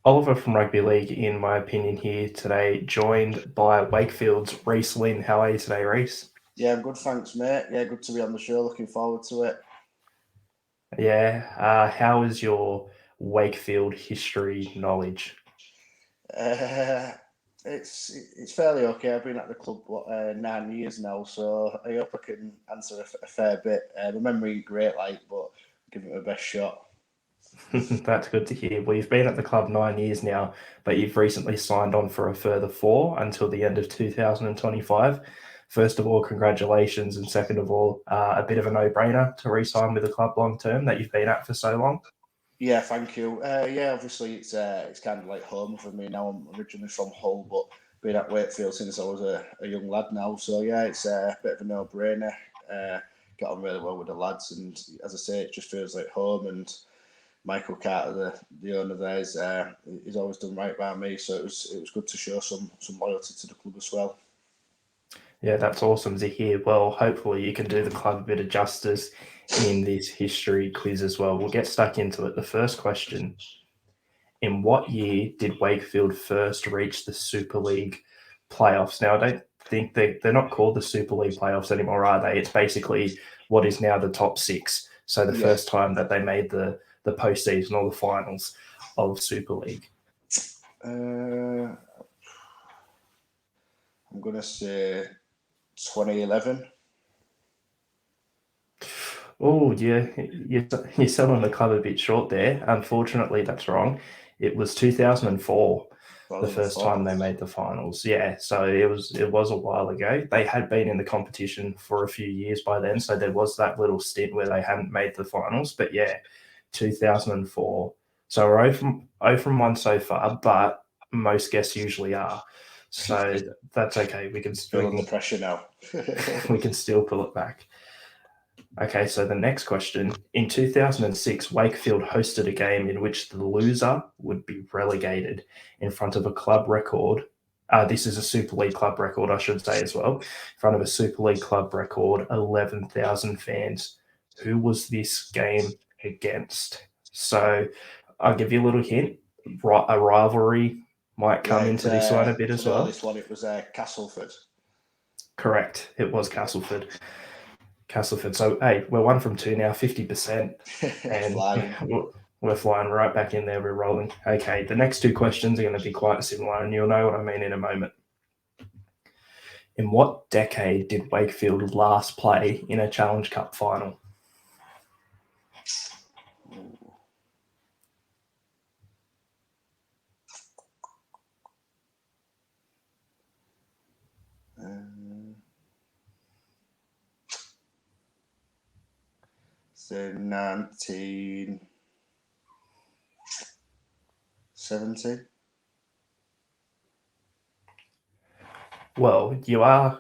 Oliver from Rugby League, in my opinion, here today, joined by Wakefield's Reece Lyne. How are you today, Reece? Yeah, I'm good, thanks, mate. Yeah, good to be on the show. Looking forward to it. Yeah. How is your Wakefield history knowledge? Uh, it's fairly okay. I've been at the club 9 years now, so I hope I can answer a fair bit. My memory ain't great, but give it my best shot. That's good to hear. Well, you've been at the club 9 years now, but you've recently signed on for a further four until the end of 2025. First of all, congratulations. And second of all, a bit of a no-brainer to re-sign with the club long term that you've been at for so long. Yeah, thank you. Yeah, obviously it's kind of like home for me now. I'm originally from Hull, but been at Wakefield since I was a young lad now. So yeah, it's a bit of a no-brainer. Get on really well with the lads, and as I say, it just feels like home. And Michael Carter, the owner there, he's always done right by me. So it was good to show some loyalty to the club as well. Yeah, that's awesome to hear. Well, hopefully you can do the club a bit of justice in this history quiz as well. We'll get stuck into it. The first question: in what year did Wakefield first reach the Super League playoffs? Now, I don't think they're not called the Super League playoffs anymore, are they? It's basically what is now the top six. So the Yeah, first time that they made the postseason or the finals of Super League. uh, I'm gonna say 2011. Oh, yeah, you're selling the club a bit short there. Unfortunately, that's wrong. It was 2004, the Rather than first time four. they made the finals. Yeah, so it was a while ago. They had been in the competition for a few years by then, so there was that little stint where they hadn't made the finals. But yeah, 2004. So we're 0 from 1 so far, but most guests usually are. So that's okay. We can Feel we under can pressure now. we can still pull it back. Okay, so the next question. In 2006, Wakefield hosted a game in which the loser would be relegated in front of a club record. This is a Super League club record, I should say, as well. In front of a Super League club record, 11,000 fans. Who was this game against? So I'll give you a little hint. A rivalry might come Right, into this one a bit to as know well. this one, it was Castleford. Correct. It was Castleford. Castleford. So, hey, we're 1 from 2 now, 50%, and Flying. we're flying right back in there. We're rolling. Okay, the next two questions are going to be quite similar, and you'll know what I mean in a moment. In what decade did Wakefield last play in a Challenge Cup final? So 1970. Well, you're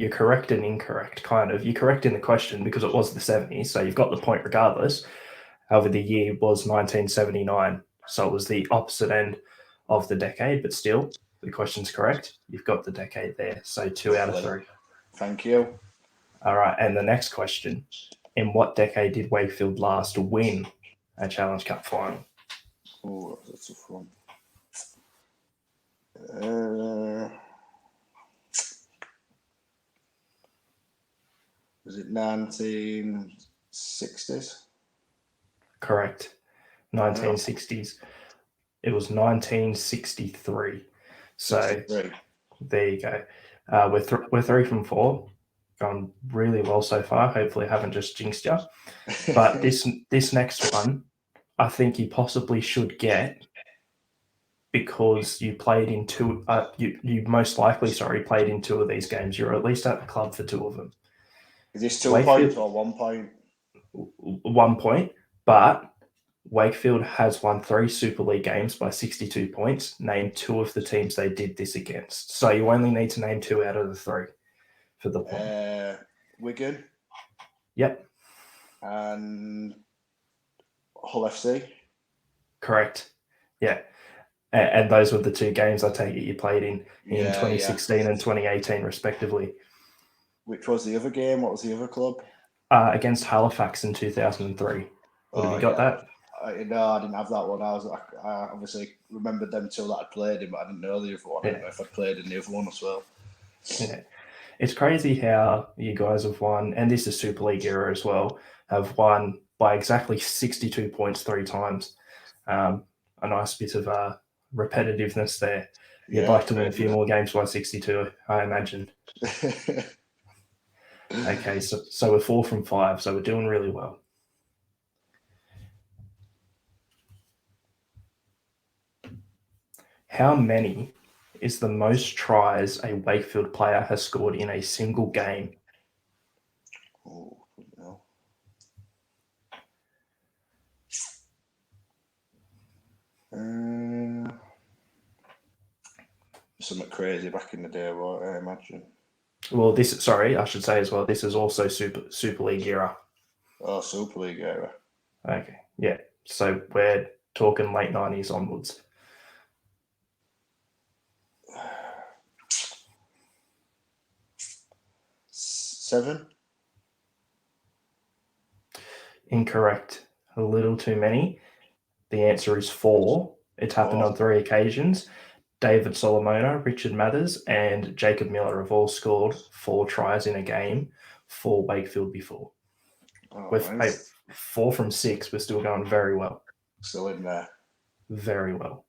correct and incorrect, kind of. You're correct in the question because it was the 70s, so you've got the point regardless. However, the year was 1979, so it was the opposite end of the decade, but still, the question's correct. You've got the decade there, so 2 out of 3. Thank you. All right, and the next question: in what decade did Wakefield last win a Challenge Cup final? Oh, that's a tough one. Uh, was it 1960s? Correct. 1960s. It was 1963. So 63. there you go. We're 3 from 4. Gone really well so far. Hopefully, I haven't just jinxed you. But this next one, I think you possibly should get because you played in two. You most likely, played in two of these games. You're at least at the club for two of them. Is this 2 points Wakefield, or 1 point? 1 point, but Wakefield has won 3 Super League games by 62 points. Name two of the teams they did this against. So you only need to name 2 out of the 3 for the point. Wigan Yep, and Hull FC. correct. Yeah. And those were the two games I take it you played in Yeah, yeah. 2016 and 2018, respectively. Which was the other game? What was the other club? Against Halifax in 2003. What have Oh you got yeah, that? I didn't have that one. I obviously remembered them two that I'd played in, but I didn't know the other one. I didn't know if I'd played in the other one as well. Yeah. It's crazy how you guys have won, and this is Super League era as well, have won by exactly 62 points 3 times. A nice bit of repetitiveness there. You'd like to win a few more games by 62, I imagine. Okay, so we're 4 from 5, so we're doing really well. How many is the most tries a Wakefield player has scored in a single game? Oh, no. Something crazy back in the day, what I imagine. Well, I should say as well, this is also Super League era. Oh, Super League era. Okay, yeah. So we're talking late 90s onwards. 7? Incorrect. A little too many. The answer is 4. It's happened on 3 occasions. David Solomona, Richard Mathers, and Jacob Miller have all scored 4 tries in a game for Wakefield before. With 4 from 6, we're still going very well. Still in there. Very well.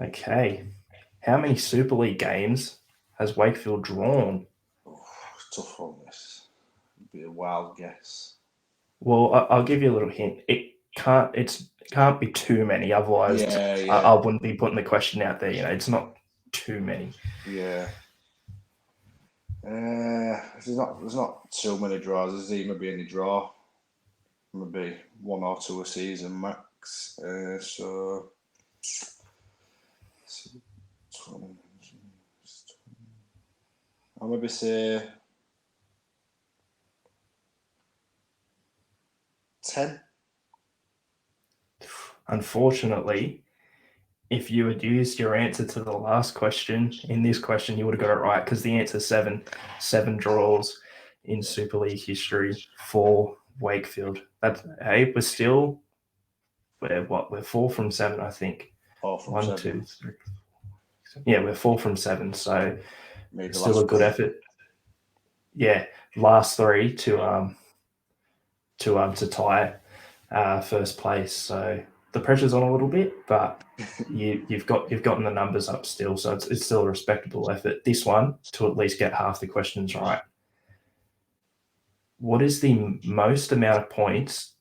Okay. How many Super League games has Wakefield drawn? Oh, tough on this. It'd be a wild guess. Well, I'll give you a little hint. It can't be too many, otherwise I wouldn't be putting the question out there. It's not too many. Yeah. There's not too many draws. There's even maybe any draw. Maybe 1 or 2 a season max. So 20, I'll maybe say 10. Unfortunately, if you had used your answer to the last question in this question, you would have got it right, because the answer is 7. 7 draws in Super League history for Wakefield. We're 4 from 7, I think. 4 from 1, 7. 2, 3. Yeah, we're 4 from 7, so still a good effort. Yeah, last 3 to tie first place. So the pressure's on a little bit, but you've gotten the numbers up still, so it's still a respectable effort. This one to at least get half the questions right. What is the most amount of points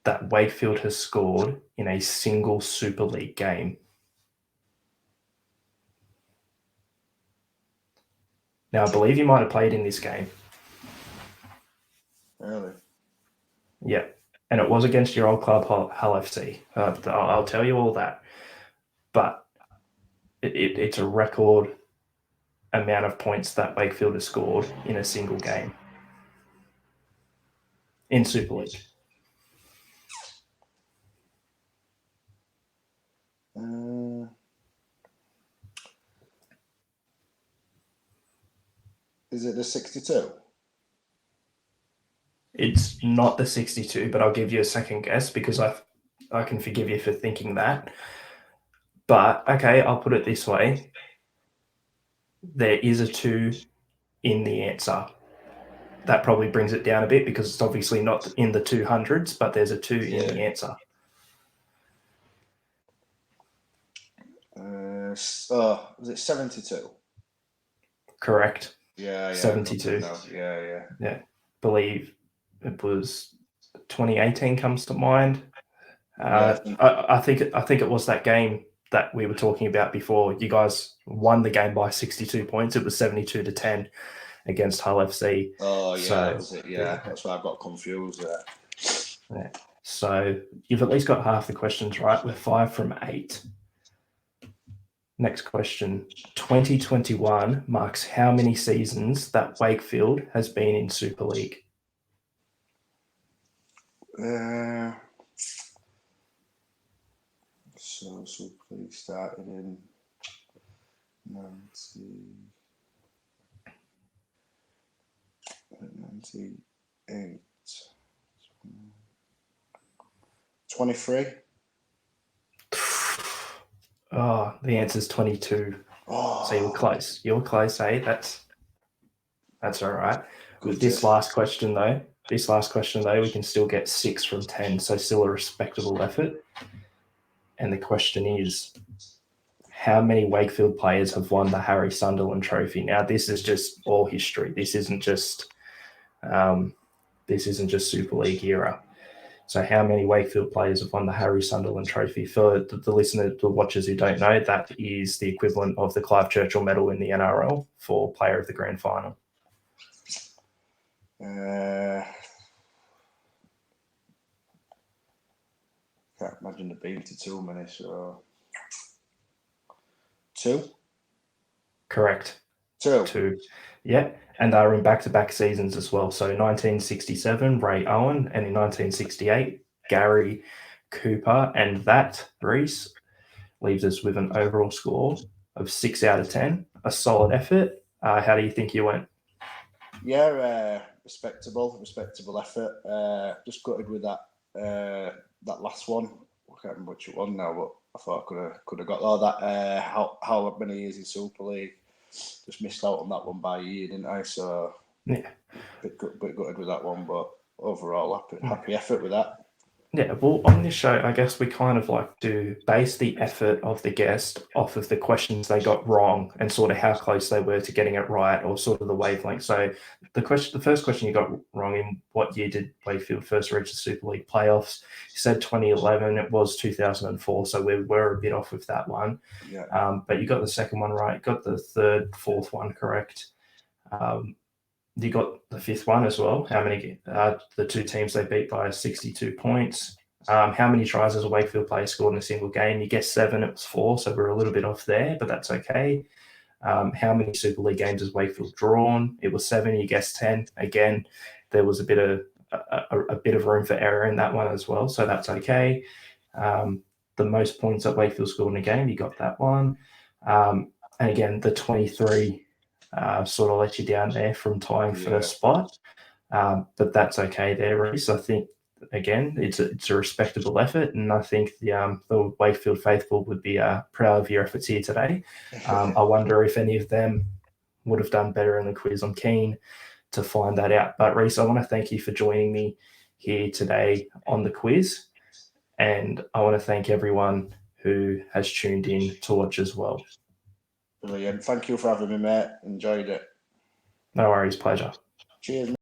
that Wakefield has scored in a single Super League game? Now, I believe you might have played in this game. Really? Yeah. And it was against your old club, Hull FC. I'll tell you all that. But it's a record amount of points that Wakefield has scored in a single game in Super League. Is it the 62? It's not the 62, but I'll give you a second guess because I can forgive you for thinking that. But okay, I'll put it this way. There is a 2 in the answer. That probably brings it down a bit because it's obviously not in the 200s, but there's a 2 in the answer. Was it 72? Correct. Yeah. 72. Yeah. Believe it was 2018 comes to mind. I think it was that game that we were talking about before. You guys won the game by 62 points. It was 72-10 against Hull FC. Oh yeah, that was it. Yeah, that's why I got confused there. Yeah. So you've at least got half the questions right. We're 5 from 8. Next question. 2021 marks how many seasons that Wakefield has been in Super League? So Super League started in 98. 23. Oh, the answer's 22. Oh, So you were close. You were close, eh? That's all right. With Gutted. this last question, though, we can still get 6 from 10, so still a respectable effort. And the question is, how many Wakefield players have won the Harry Sunderland Trophy? Now, this is just all history. This isn't just Super League era. So, how many Wakefield players have won the Harry Sunderland Trophy? For the listeners, the watchers who don't know, that is the equivalent of the Clive Churchill Medal in the NRL for Player of the Grand Final. Can't imagine there being too many. So 2. Correct. 2. 2. Yeah, and they were in back-to-back seasons as well. So 1967, Ray Owen, and in 1968, Gary Cooper. And that, Reece, leaves us with an overall score of 6 out of 10. A solid effort. How do you think you went? Yeah, respectable effort. Just gutted with that last one. I can't remember which one now, but I thought I could have got all that. How many years in Super League? Just missed out on that one by a year, didn't I? So yeah, bit gutted with that one, but overall happy effort with that. Yeah, well, on this show, I guess we kind of like to base the effort of the guest off of the questions they got wrong and sort of how close they were to getting it right, or sort of the wavelength. So the first question you got wrong: in what year did Wakefield first reach the Super League playoffs? You said 2011. It was 2004, so we were a bit off with that one. Yeah. But you got the second one right. Got the third, fourth one correct. You got the fifth one as well. How many? The 2 teams they beat by 62 points. How many tries as a Wakefield player scored in a single game? You guessed 7. It was 4, so we're a little bit off there, but that's okay. How many Super League games has Wakefield drawn? It was 7. You guessed 10. Again, there was a bit of room for error in that one as well, so that's okay. The most points that Wakefield scored in a game, you got that one. And again, the 23. Sort of let you down there from tying first spot, but that's okay there, Reece. I think again it's a respectable effort, and I think the Wakefield faithful would be proud of your efforts here today. I wonder if any of them would have done better in the quiz. I'm keen to find that out. But Reece, I want to thank you for joining me here today on the quiz, and I want to thank everyone who has tuned in to watch as well. Brilliant. Thank you for having me, mate. Enjoyed it. No worries, pleasure. Cheers, mate.